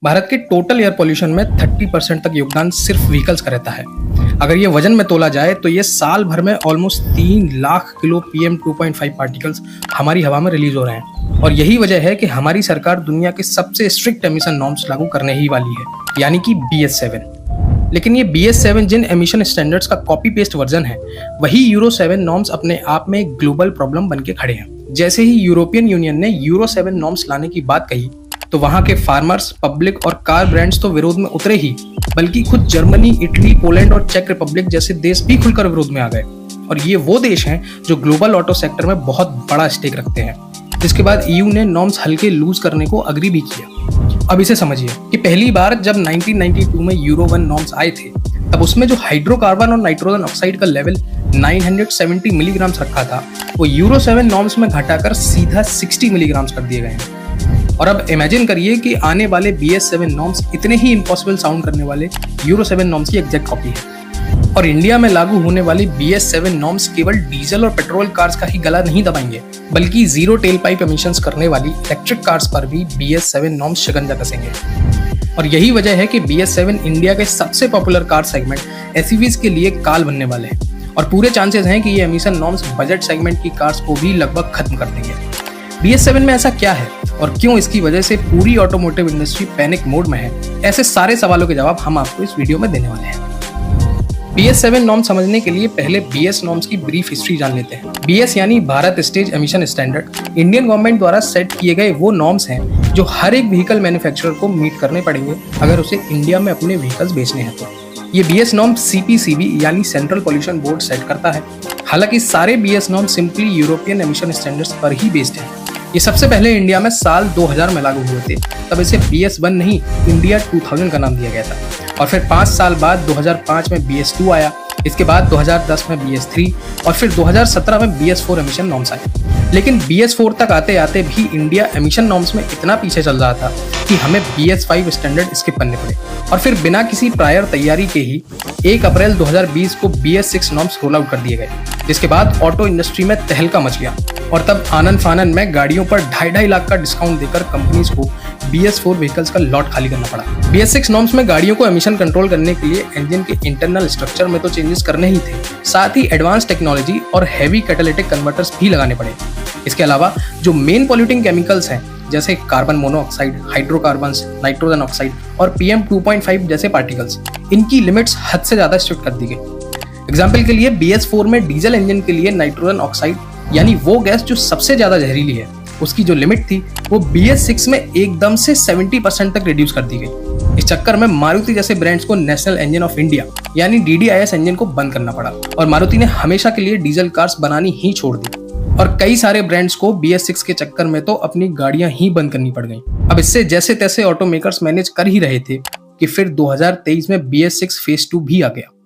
भारत के total air pollution में 30% तक योगदान सिर्फ व्हीकल्स का रहता है। अगर ये वजन में तोला जाए तो ये साल भर में almost 3 lakh kilo PM 2.5 particles हमारी हवा में रिलीज हो रहे हैं। और यही वजह है कि हमारी सरकार दुनिया के सबसे स्ट्रिक्ट एमिशन नॉर्म्स लागू करने ही वाली है, यानी कि BS7। लेकिन ये BS7 जिन एमिशन स्टैंडर्ड्स का कॉपी पेस्ट वर्जन है, वही यूरो 7 नॉर्म्स अपने आप में एक ग्लोबल प्रॉब्लम बन के खड़े हैं। जैसे ही यूरोपियन यूनियन ने यूरो 7 नॉर्म्स लाने की बात कही तो वहां के फार्मर्स, पब्लिक और कार ब्रांड्स तो विरोध में उतरे ही, बल्कि खुद जर्मनी, इटली, पोलैंड और चेक रिपब्लिक जैसे देश भी खुलकर विरोध में आ गए। और ये वो देश हैं जो ग्लोबल ऑटो सेक्टर में बहुत बड़ा स्टेक रखते हैं। जिसके बाद EU ने नॉर्म्स हल्के लूज करने को अग्री भी किया। अब इसे समझिए कि पहली बार जब 1992 में यूरो 1 नॉर्म्स आए थे, तब उसमें जो हाइड्रोकार्बन और नाइट्रोजन ऑक्साइड का लेवल 970 मिलीग्राम रखा था, वो यूरो 7 नॉर्म्स में घटाकर सीधा 60 मिलीग्राम कर दिए गए हैं। और अब इमेजिन करिए कि आने वाले BS7 नॉर्म्स इतने ही इम्पॉसिबल साउंड करने वाले यूरो 7 नॉर्म्स की एग्जैक्ट कॉपी है। और इंडिया में लागू होने वाली BS7 नॉर्म्स केवल डीजल और पेट्रोल कार्स का ही गला नहीं दबाएंगे, बल्कि जीरो टेल पाइप एमिशंस करने वाली इलेक्ट्रिक कार्स पर भी BS7 नॉर्म्स शिकंजा कसेंगे। और यही वजह है कि BS7 इंडिया के सबसे पॉपुलर कार सेगमेंट SUVs के लिए काल बनने वाले हैं। और पूरे चांसेस हैं कि ये एमिशन नॉर्म्स बजट सेगमेंट की कार्स को भी लगभग खत्म कर देंगे। BS7 में ऐसा क्या है और क्यों इसकी वजह से पूरी ऑटोमोटिव इंडस्ट्री पैनिक मोड में है, ऐसे सारे सवालों के जवाब हम आपको इस वीडियो में देने वाले हैं। BS7 नॉर्म समझने के लिए पहले BS नॉर्म्स की ब्रीफ हिस्ट्री जान लेते हैं। BS यानी Bharat stage emission standard, Indian government द्वारा सेट किए गए वो नॉर्म्स हैं जो हर एक व्हीकल मैन्युफैक्चरर को मीट करने पड़ेंगे अगर उसे इंडिया में अपने व्हीकल्स बेचने हैं तो। ये BS नॉर्म CPCB यानी सेंट्रल पॉल्यूशन बोर्ड सेट करता है। हालांकि सारे BS norm simply European emission standards पर ही बेस्ड हैं। ये सबसे पहले इंडिया में साल 2000 में लागू हुए थे, तब इसे BS1 नहीं, इंडिया 2000 का नाम दिया गया था। और फिर 5 साल बाद 2005 में BS2 आया, इसके बाद 2010 में BS3 और फिर 2017 में BS4 एमिशन नॉर्म्स आए। लेकिन BS4 तक आते आते भी इंडिया एमिशन नॉर्म्स में इतना पीछे चल रहा था कि हमें BS5 स्टैंडर्ड स्किप करने पड़े। और फिर बिना किसी प्रायर तैयारी के ही 1 अप्रैल 2020 को BS6 नॉर्म्स रोल आउट कर दिए गए, जिसके बाद ऑटो इंडस्ट्री में तहलका मच गया। और तब आनन फानन में गाड़ियों पर 2.5 लाख का डिस्काउंट देकर कंपनीज को BS4 व्हीकल्स का लॉट खाली करना पड़ा। BS6 नॉर्म्स में गाड़ियों को एमिशन कंट्रोल करने के लिए इंजन के इंटरनल स्ट्रक्चर में तो चेंजेस करने ही थे, साथ ही एडवांस टेक्नोलॉजी और हैवी कैटालिटिक कन्वर्टर्स भी लगाने पड़े। इसके अलावा जो मेन पॉल्यूटिंग केमिकल्स हैं, जैसे carbon monoxide, hydrocarbons, nitrogen oxide और PM 2.5 जैसे पार्टिकल्स, इनकी लिमिट्स हद से ज्यादा स्ट्रिक्ट कर दी गई। एग्जाम्पल के लिए BS4 में डीजल इंजन के लिए नाइट्रोजन ऑक्साइड यानी वो गैस जो सबसे ज्यादा जहरीली है, उसकी जो लिमिट थी वो BS6 में एकदम से 70% तक रिड्यूस कर दी गई। इस चक्कर में मारुति जैसे ब्रांड्स को नेशनल इंजन ऑफ इंडिया यानी DDIS इंजन को बंद करना पड़ा और मारुति ने हमेशा के लिए डीजल कार्स बनानी ही छोड़ दी। और कई सारे ब्रांड्स को BS6 के चक्कर में तो अपनी गाड़ियां ही बंद करनी पड़ गई। अब इससे जैसे तैसे ऑटो मेकर्स मैनेज कर ही रहे थे कि फिर 2023 में BS6 फेज 2 भी आ गया।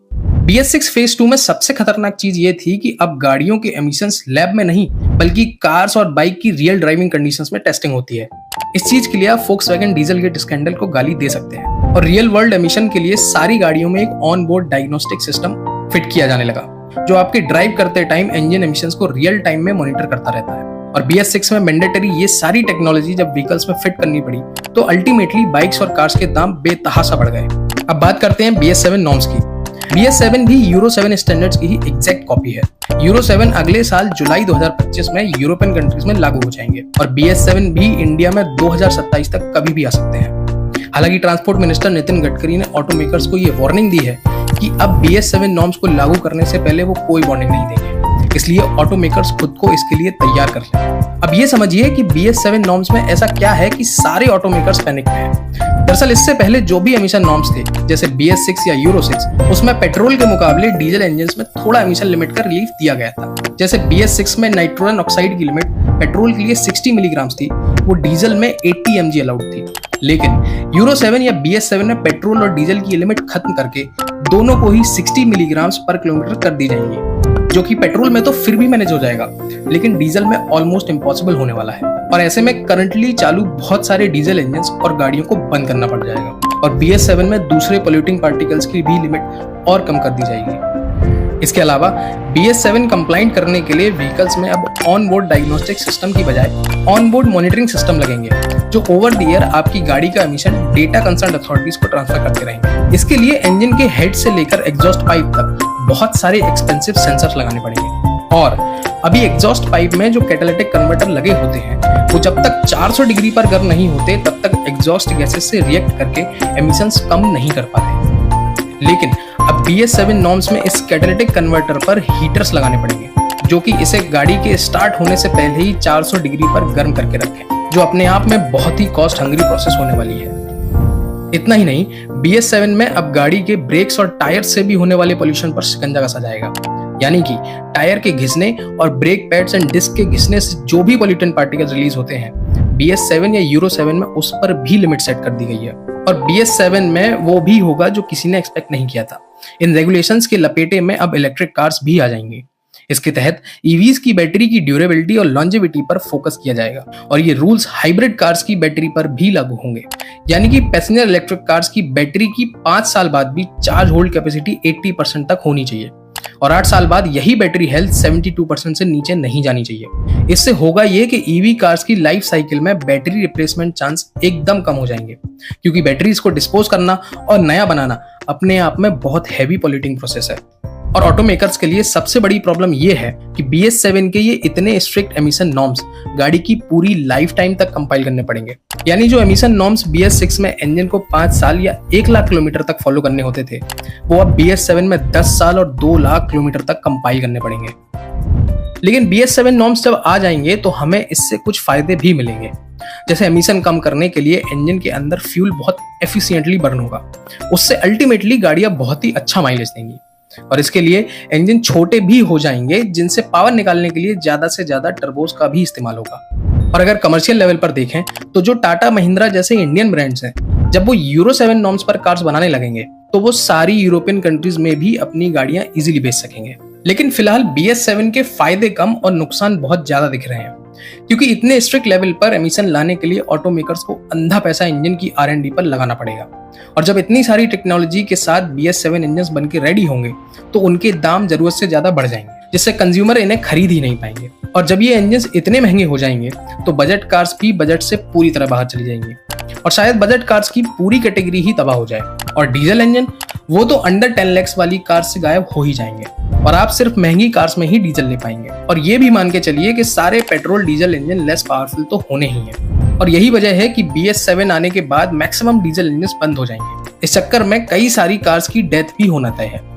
BS6 फेज 2 में सबसे खतरनाक चीज ये थी कि अब गाड़ियों के एमिशंस लैब में नहीं, बल्कि कार्स और बाइक की रियल ड्राइविंग कंडीशंस में टेस्टिंग होती है। इस चीज के लिए आप फोक्सवैगन डीजलगेट स्कैंडल को गाली दे सकते हैं। और रियल वर्ल्ड एमिशन के लिए सारी गाड़ियों में एक on board diagnostic system fit किया जाने लगा, जो आपके ड्राइव करते टाइम इंजन एमिशंस को रियल टाइम में मॉनिटर करता रहता है। और BS6 में मैंडेटरी ये सारी टेक्नोलॉजी जब व्हीकल्स में फिट करनी पड़ी तो अल्टीमेटली बाइक्स और कार्स के दाम बेतहाशा बढ़ गए। अब बात करते हैं BS7 नॉर्म्स की। BS7 भी यूरो 7 स्टैंडर्ड्स की ही एग्जैक्ट कॉपी है। यूरो 7 अगले साल जुलाई 2025 में यूरोपियन कंट्रीज में लागू हो जाएंगे और BS7 भी इंडिया में 2027 तक कभी भी आ सकते हैं। हालांकि ट्रांसपोर्ट मिनिस्टर नितिन गडकरी ने ऑटो मेकर्स को ये वार्निंग दी है कि अब BS7 नॉर्म्स को लागू करने से पहले वो कोई वार्निंग नहीं देंगे, इसलिए ऑटो मेकर्स खुद को इसके लिए तैयार कर लें। अब ये समझिए कि BS7 नॉर्म्स में ऐसा क्या है कि सारे ऑटो मेकर्स पैनिक में हैं। दरअसल इससे पहले जो भी एमिशन नॉर्म्स थे, जैसे BS6 या यूरो 6, उसमें पेट्रोल के मुकाबले डीजल इंजन्स में थोड़ा एमिशन लिमिट का रिलीफ दिया गया था। जैसे BS6 में नाइट्रोजन ऑक्साइड की लिमिट पेट्रोल के लिए 60 मिलीग्राम थी, वो डीजल में 80 mg अलाउड थी। लेकिन यूरो 7 या BS7 में पेट्रोल और डीजल की लिमिट खत्म करके दोनों को ही 60 मिलीग्राम पर किलोमीटर कर दी जाएंगी, जो कि पेट्रोल में तो फिर भी मैनेज हो जाएगा, लेकिन डीजल में ऑलमोस्ट इम्पॉसिबल होने वाला है। और ऐसे में करंटली चालू बहुत सारे डीजल इंजन्स और गाड़ियों को बंद करना पड़ जाएगा और BS7 में दूसरे पोल्यूटिंग पार्टिकल्स की भी लिमिट और कम कर दी जाएगी। इसके अलावा BS7 कंप्लाइंट करने के लिए व्हीकल्स में अब ऑन बोर्ड डायग्नोस्टिक सिस्टम की बजाय ऑन बोर्ड मॉनिटरिंग सिस्टम लगेंगे, जो ओवर द एयर आपकी गाड़ी का एमिशन डेटा कंसर्न अथॉरिटीज को ट्रांसफर करते रहेंगे। इसके लिए इंजन के हेड से लेकर एग्जॉस्ट पाइप तक बहुत सारे एक्सपेंसिव सेंसर्स लगाने पड़ेंगे। और अभी एग्जॉस्ट पाइप में जो कैटालिटिक कन्वर्टर लगे होते हैं वो जब तक 400 डिग्री पर गर्म नहीं होते तब तक एग्जॉस्ट गैसेस से रिएक्ट करके एमिशंस कम नहीं कर पाते। लेकिन अब BS7 नॉर्म्स में इस कैटालिटिक कन्वर्टर पर हीटर्स लगाने पड़ेंगे, जो कि इसे गाड़ी के स्टार्ट होने से पहले ही 400 डिग्री पर गर्म करके रखें, जो अपने आप में बहुत ही कॉस्ट हंग्री प्रोसेस होने वाली है। इतना ही नहीं, BS7 में अब गाड़ी के ब्रेक्स और टायर से भी होने वाले पोल्यूशन पर शिकंजा कसा जाएगा। यानी कि टायर के घिसने और ब्रेक पैड्स एंड डिस्क के घिसने से जो भी पोल्यूटेंट पार्टिकल्स रिलीज होते हैं, BS7 या यूरो 7 में उस पर भी लिमिट सेट कर दी गई है। और BS7 में वो भी होगा जो किसी ने एक्सपेक्ट नहीं किया था। इन रेगुलेशंस के लपेटे में अब इलेक्ट्रिक कार्स भी आ जाएंगे। इसके तहत EVs की बैटरी की ड्यूरेबिलिटी और लॉन्जेविटी पर फोकस किया जाएगा और ये रूल्स हाइब्रिड कार्स की बैटरी पर भी लागू होंगे। यानी कि पैसेंजर इलेक्ट्रिक कार्स की बैटरी की 5 साल बाद भी चार्ज होल्ड कैपेसिटी 80% तक होनी चाहिए और 8 साल बाद यही बैटरी हेल्थ 72% से नीचे नहीं जानी चाहिए। इससे होगा ये कि EV कार्स की लाइफ साइकिल में बैटरी रिप्लेसमेंट चांस एकदम कम हो जाएंगे, क्योंकि बैटरीज को डिस्पोज करना और नया बनाना अपने आप में बहुत हैवी पॉल्यूटिंग प्रोसेस है। और ऑटोमेकर्स के लिए सबसे बड़ी प्रॉब्लम ये है कि BS7 के ये इतने स्ट्रिक्ट एमिशन नॉर्म्स गाड़ी की पूरी लाइफ टाइम तक कंपाइल करने पड़ेंगे। यानी जो एमिशन नॉर्म्स BS6 में इंजन को 5 साल या 1 लाख किलोमीटर तक फॉलो करने होते थे, वो अब BS7 में 10 साल और 2 लाख किलोमीटर तक कंपाइल करने पड़ेंगे। लेकिन BS7 नॉर्म्स जब आ जाएंगे तो हमें इससे कुछ फायदे भी मिलेंगे। जैसे एमिशन कम करने के लिए इंजन के अंदर फ्यूल बहुत एफिशिएंटली बर्न होगा, उससे अल्टीमेटली गाड़ियां बहुत ही अच्छा माइलेज देंगी। और इसके लिए इंजन छोटे भी हो जाएंगे, जिनसे पावर निकालने के लिए ज्यादा से ज्यादा टर्बोस का भी इस्तेमाल होगा। और अगर कमर्शियल लेवल पर देखें तो जो टाटा महिंद्रा जैसे इंडियन ब्रांड्स हैं, जब वो यूरो 7 नॉर्म्स पर कार्स बनाने लगेंगे तो वो सारी यूरोपियन कंट्रीज में भी अपनी गाड़ियां इजीली बेच सकेंगे। लेकिन फिलहाल BS7 के फायदे कम और नुकसान बहुत ज्यादा दिख रहे हैं, क्योंकि इतने स्ट्रिक्ट लेवल पर एमिशन लाने के लिए ऑटोमेकर्स को अंधा पैसा इंजन की R&D पर लगाना पड़ेगा। और जब इतनी सारी टेक्नोलॉजी के साथ BS7 इंजन बन के रेडी होंगे तो उनके दाम जरूरत से ज्यादा बढ़ जाएंगे, जिससे कंज्यूमर इन्हें खरीद ही नहीं पाएंगे। और जब ये इंजन इतने महंगे हो जाएंगे तो बजट कार्स भी बजट से पूरी तरह बाहर चली जाएंगी और शायद बजट कार्स की पूरी कैटेगरी ही तबाह हो जाए। और डीजल इंजन वो तो अंडर 10 लाख वाली कार्स से गायब हो ही जाएंगे और आप सिर्फ महंगी कार्स में ही डीजल ले पाएंगे। और ये भी मान के चलिए कि सारे petrol diesel engine less powerful तो होने ही हैं। और यही वजह है कि BS7 आने के बाद मैक्सिमम डीजल इंजन बंद हो जाएंगे। इस चक्कर में कई सारी कार्स की डेथ भी होना तय है।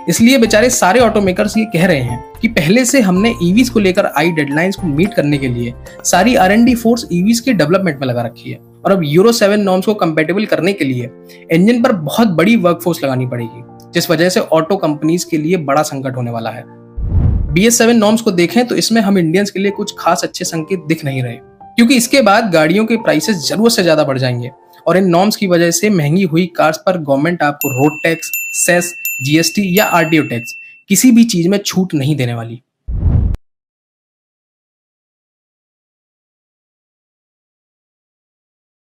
इसलिए बेचारे सारे ऑटोमेकर्स ये कह रहे हैं कि पहले से हमने EVs को लेकर आई डेडलाइंस को मीट करने के लिए सारी R&D फोर्स EVs के डेवलपमेंट में लगा रखी है और अब यूरो 7 नॉर्म्स को कंपैटिबल करने के लिए इंजन पर बहुत बड़ी वर्कफोर्स लगानी पड़ेगी, जिस वजह से ऑटो कंपनीज के लिए बड़ा संकट होने वाला है। BS7 नॉर्म्स को देखें तो इसमें हम इंडियंस के लिए कुछ खास अच्छे संकेत दिख नहीं रहे, क्योंकि इसके बाद गाड़ियों के प्राइसेस जरूरत से ज्यादा बढ़ जाएंगे और इन नॉर्म्स की वजह से महंगी हुई कार्स पर गवर्नमेंट आपको रोड टैक्स, सेस, GST या RTO टैक्स किसी भी चीज में छूट नहीं देने वाली।